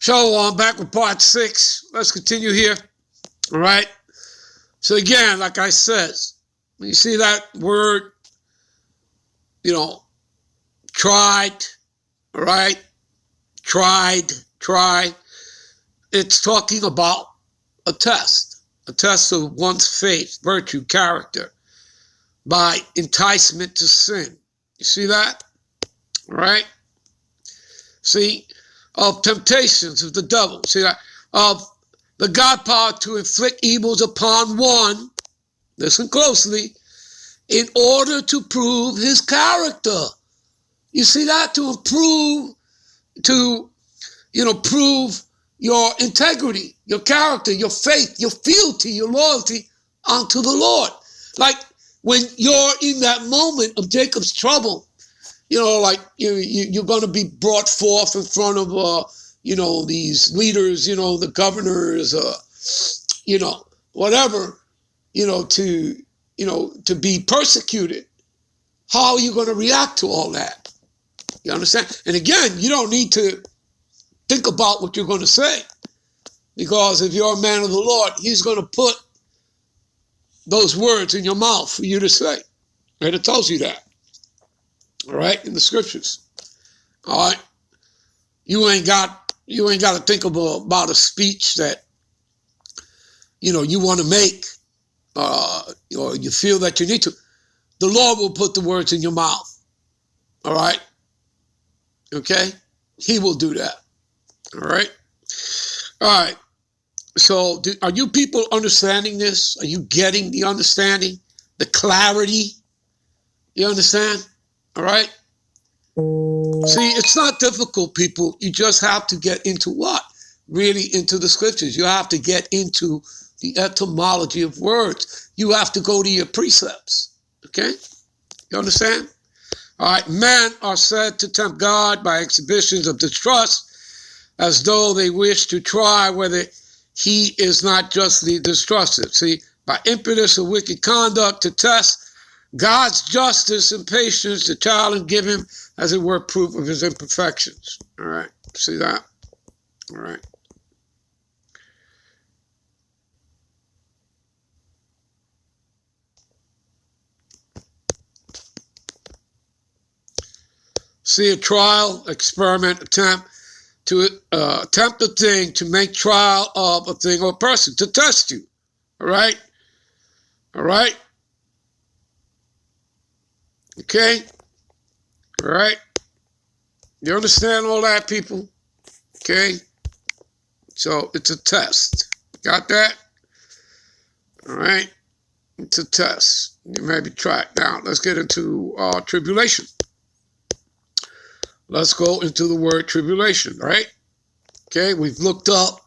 So I'm back with part 6. Let's continue here. All right. So again, like I said, you see that word, tried, all right? Tried. It's talking about a test of one's faith, virtue, character, by enticement to sin. You see that? All right? See, of temptations of the devil. See that? Of the God power to inflict evils upon one, listen closely, in order to prove his character. You see that? To prove your integrity, your character, your faith, your fealty, your loyalty unto the Lord. Like when you're in that moment of Jacob's trouble, you're going to be brought forth in front of, these leaders, the governors, whatever, to be persecuted. How are you going to react to all that? You understand? And again, you don't need to think about what you're going to say, because if you're a man of the Lord, he's going to put those words in your mouth for you to say. And it tells you that. All right, in the scriptures. All right, you ain't got to think about a speech that you want to make, or you feel that you need to. The Lord will put the words in your mouth. All right, okay, He will do that. All right. So, are you people understanding this? Are you getting the understanding, the clarity? You understand? All right. See, it's not difficult, people. You just have to get into what? Really into the scriptures. You have to get into the etymology of words. You have to go to your precepts. Okay? You understand? All right. Men are said to tempt God by exhibitions of distrust, as though they wish to try whether he is not justly distrusted. See, by impetus of wicked conduct to test God's justice and patience to challenge and give him, as it were, proof of his imperfections. All right. See that? All right. See, a trial, experiment, attempt to attempt a thing, to make trial of a thing or a person, to test you. All right? All right? Okay? All right? You understand all that, people? Okay? So it's a test. Got that? All right? It's a test. You maybe try it. Now, let's get into tribulation. Let's go into the word tribulation, right? Okay, we've looked up,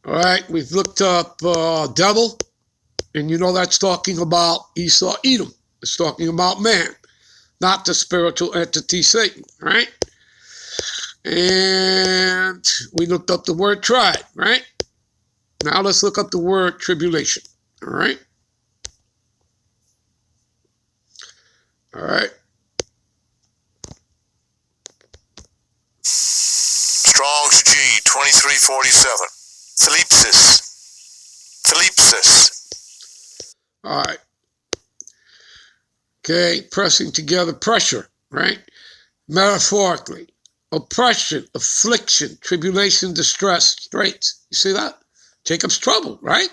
all right, we've looked up devil, and that's talking about Esau, Edom. It's talking about man, not the spiritual entity Satan, right? And we looked up the word tried, right? Now let's look up the word tribulation, all right? All right. Strong's G 2347. Thalipsis. All right. Okay, pressing together, pressure, right? Metaphorically, oppression, affliction, tribulation, distress, straits. You see that? Jacob's trouble, right?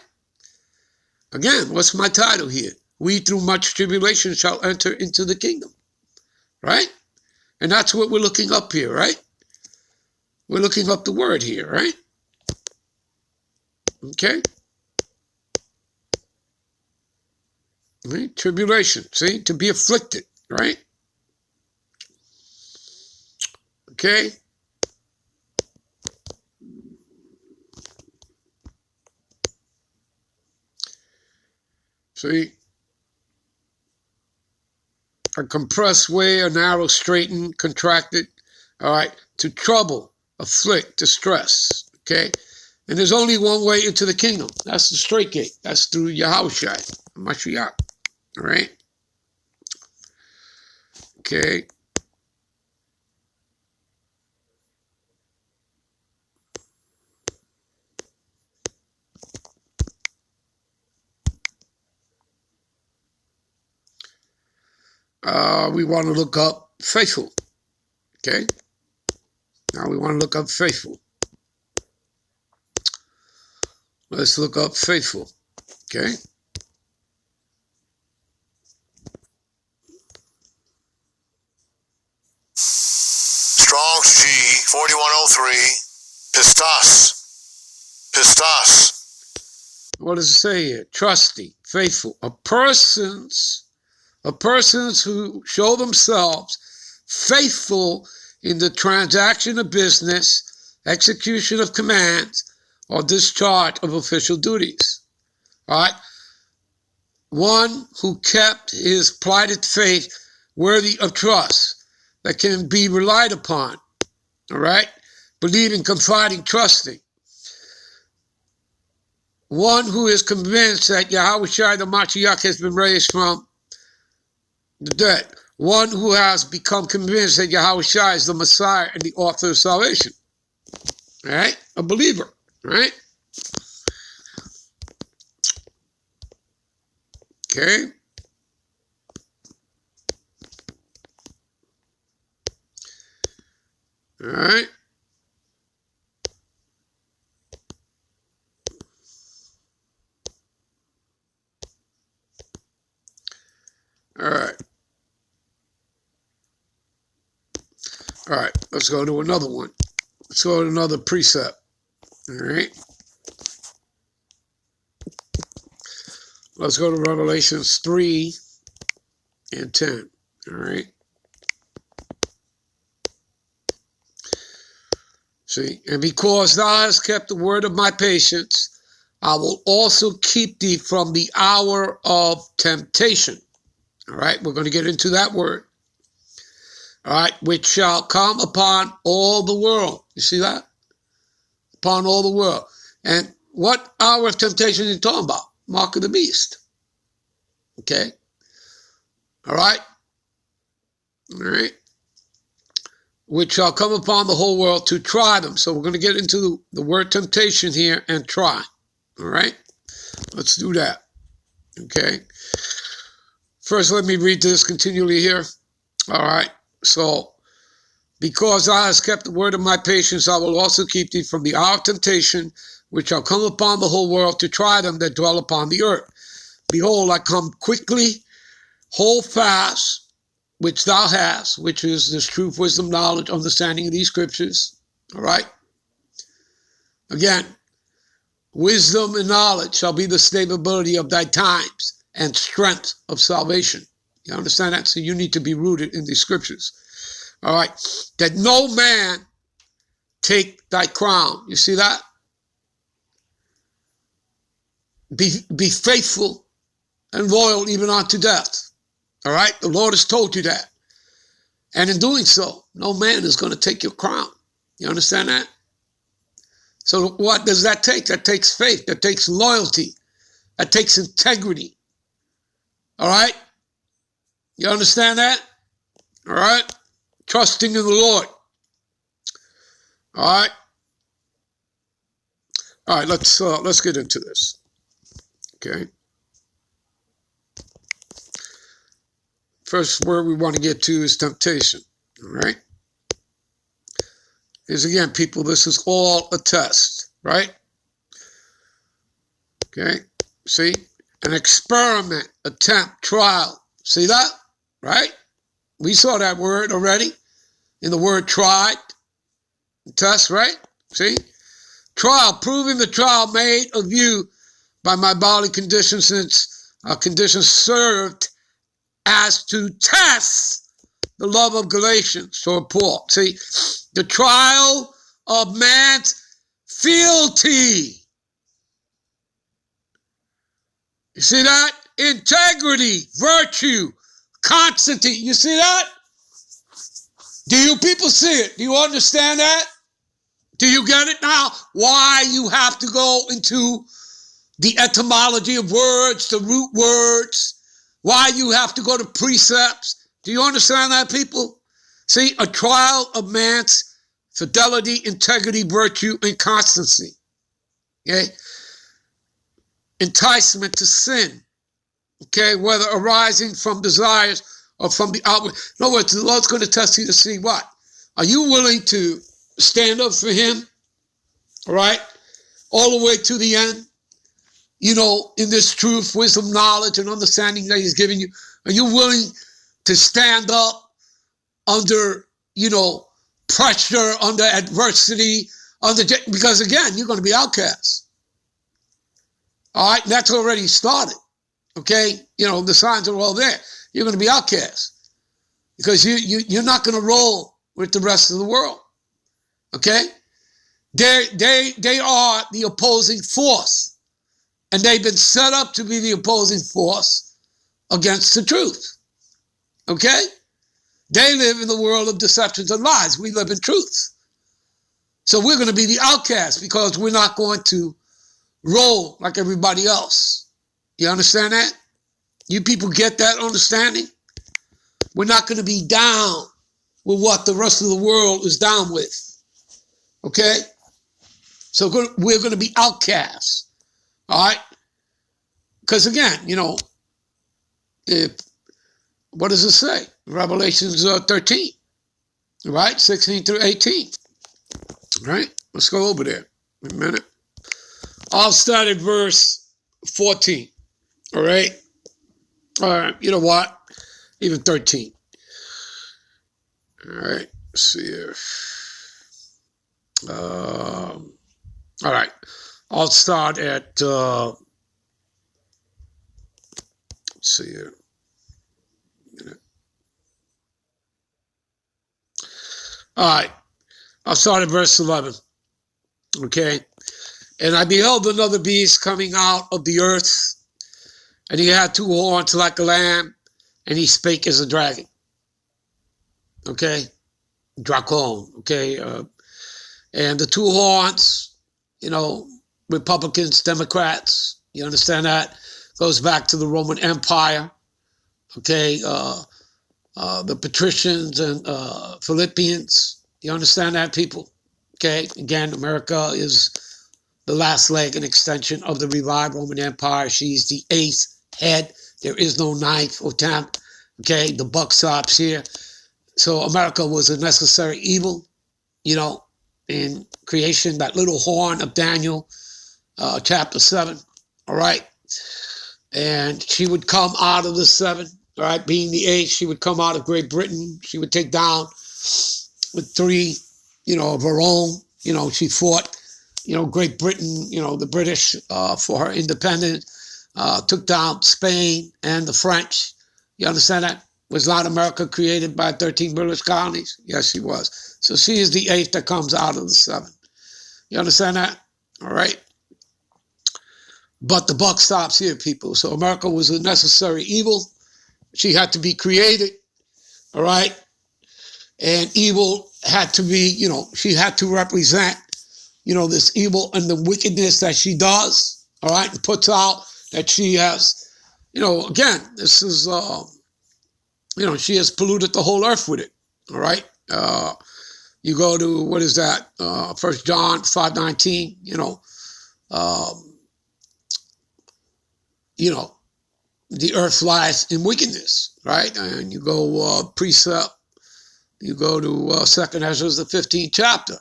Again, what's my title here? We through much tribulation shall enter into the kingdom, right? And that's what we're looking up here, right? We're looking up the word here, right? Okay? Right? Tribulation, see? To be afflicted, right? Okay? See? A compressed way, a narrow, straightened, contracted, all right? To trouble, afflict, distress, okay? And there's only one way into the kingdom. That's the straight gate. That's through Yahushua, Mashiach, all right? Okay. we want to look up faithful. Okay? Now we want to look up faithful. Let's look up faithful. Okay? Strong's G 4103. Pistos. Pistos. What does it say here? Trusty, faithful. A persons who show themselves faithful in the transaction of business, execution of commands, or discharge of official duties. All right? One who kept his plighted faith worthy of trust, that can be relied upon. All right? Believing, confiding, trusting. One who is convinced that Yahweh Shai the Mashiach has been raised from the dead. One who has become convinced that Yahweh Shai is the Messiah and the author of salvation. All right? A believer. All right? Okay? All right? All right. All right. Let's go to another one. Let's go to another precept. All right. Let's go to Revelations 3 and 10. All right. See, and because thou hast kept the word of my patience, I will also keep thee from the hour of temptation. All right. We're going to get into that word. All right. Which shall come upon all the world. You see that? Upon all the world. And what hour of temptation are you talking about? Mark of the beast. Okay. All right. All right. Which shall come upon the whole world to try them. So we're going to get into the word temptation here and try. All right. Let's do that. Okay. First, let me read this continually here. All right. So, because thou hast kept the word of my patience, I will also keep thee from the hour of temptation, which shall come upon the whole world to try them that dwell upon the earth. Behold, I come quickly, hold fast, which thou hast, which is this truth, wisdom, knowledge, understanding of these scriptures. All right? Again, wisdom and knowledge shall be the stability of thy times and strength of salvation. You understand that? So you need to be rooted in these scriptures. All right? That no man take thy crown. You see that? Be faithful and loyal even unto death. All right? The Lord has told you that. And in doing so, no man is going to take your crown. You understand that? So what does that take? That takes faith. That takes loyalty. That takes integrity. All right? You understand that? All right? Trusting in the Lord. All right? All right, let's get into this. Okay? First word we want to get to is temptation. All right? Is again, people, this is all a test, right? Okay? See? An experiment, attempt, trial. See that? Right? We saw that word already in the word tried. Test, right? See? Trial, proving the trial made of you by my bodily conditions, since conditions served as to test the love of Galatians, or Paul. See, the trial of man's fealty. You see that? Integrity, virtue, constancy. You see that? Do you people see it? Do you understand that? Do you get it now? Why you have to go into the etymology of words, the root words, why you have to go to precepts. Do you understand that, people? See, a trial of man's fidelity, integrity, virtue, and constancy. Okay? Enticement to sin. Okay? Whether arising from desires or from the outward. In other words, the Lord's going to test you to see what? Are you willing to stand up for him? All right? All the way to the end? In this truth, wisdom, knowledge, and understanding that he's giving you. Are you willing to stand up under, pressure, under adversity, because again, you're going to be outcast. All right? That's already started. Okay? The signs are all there. You're going to be outcast because you're not going to roll with the rest of the world. Okay? They are the opposing force. And they've been set up to be the opposing force against the truth. Okay? They live in the world of deceptions and lies. We live in truth. So we're going to be the outcast because we're not going to roll like everybody else. You understand that? You people get that understanding? We're not going to be down with what the rest of the world is down with. Okay? So we're going to be outcasts. All right? Because again, what does it say? Revelations 13, right? 16 through 18. All right? Let's go over there in a minute. I'll start at verse 14. All right? All right, you know what? Even 13. All right, let's see here. All right, I'll start at, let's see here. All right, I'll start at verse 11. Okay, and I beheld another beast coming out of the earth, and he had 2 horns like a lamb, and he spake as a dragon. Okay, Dracon. Okay, and the 2 horns, Republicans, Democrats. You understand that? Goes back to the Roman Empire. Okay, the patricians and Philippians. You understand that, people? Okay, again, America is the last leg and extension of the revived Roman Empire. She's the 8th head. There is no 9th or 10th. Okay, the buck stops here. So America was a necessary evil, in creation, that little horn of Daniel, chapter 7, all right? And she would come out of the 7, all right? Being the 8th, she would come out of Great Britain. She would take down with 3, of her own. She fought, Great Britain, the British for her independence, took down Spain and the French. You understand that? Was not America created by 13 British colonies? Yes, she was. So she is the 8th that comes out of the 7. You understand that? All right. But the buck stops here, people. So America was a necessary evil. She had to be created. All right. And evil had to be, she had to represent, this evil and the wickedness that she does. All right. And puts out that she has, again, this is, she has polluted the whole earth with it. All right. You go to, what is that? 1 John 5:19, the earth lies in wickedness, right? And you go precept, you go to 2nd Ezra, the 15th chapter.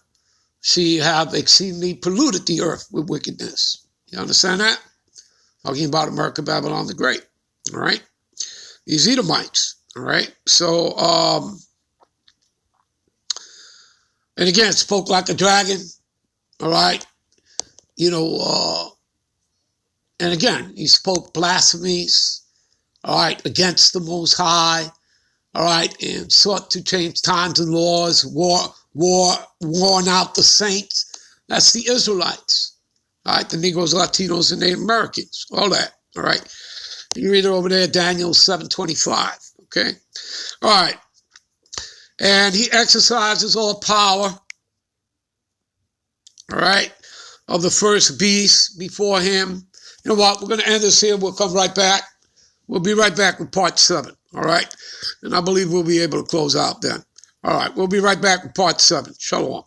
She have exceedingly polluted the earth with wickedness. You understand that? Talking about America, Babylon the Great. All right. These Edomites. All right. So, and again, spoke like a dragon. All right. And again, he spoke blasphemies. All right. Against the Most High. All right. And sought to change times and laws, worn out the saints. That's the Israelites. All right. The Negroes, Latinos, and Native Americans. All that. All right. You read it over there, Daniel 7:25. Okay. All right. And he exercises all power, all right, of the first beast before him. You know what? We're going to end this here. We'll come right back. We'll be right back with part 7, all right? And I believe we'll be able to close out then. All right. We'll be right back with part 7. Shalom.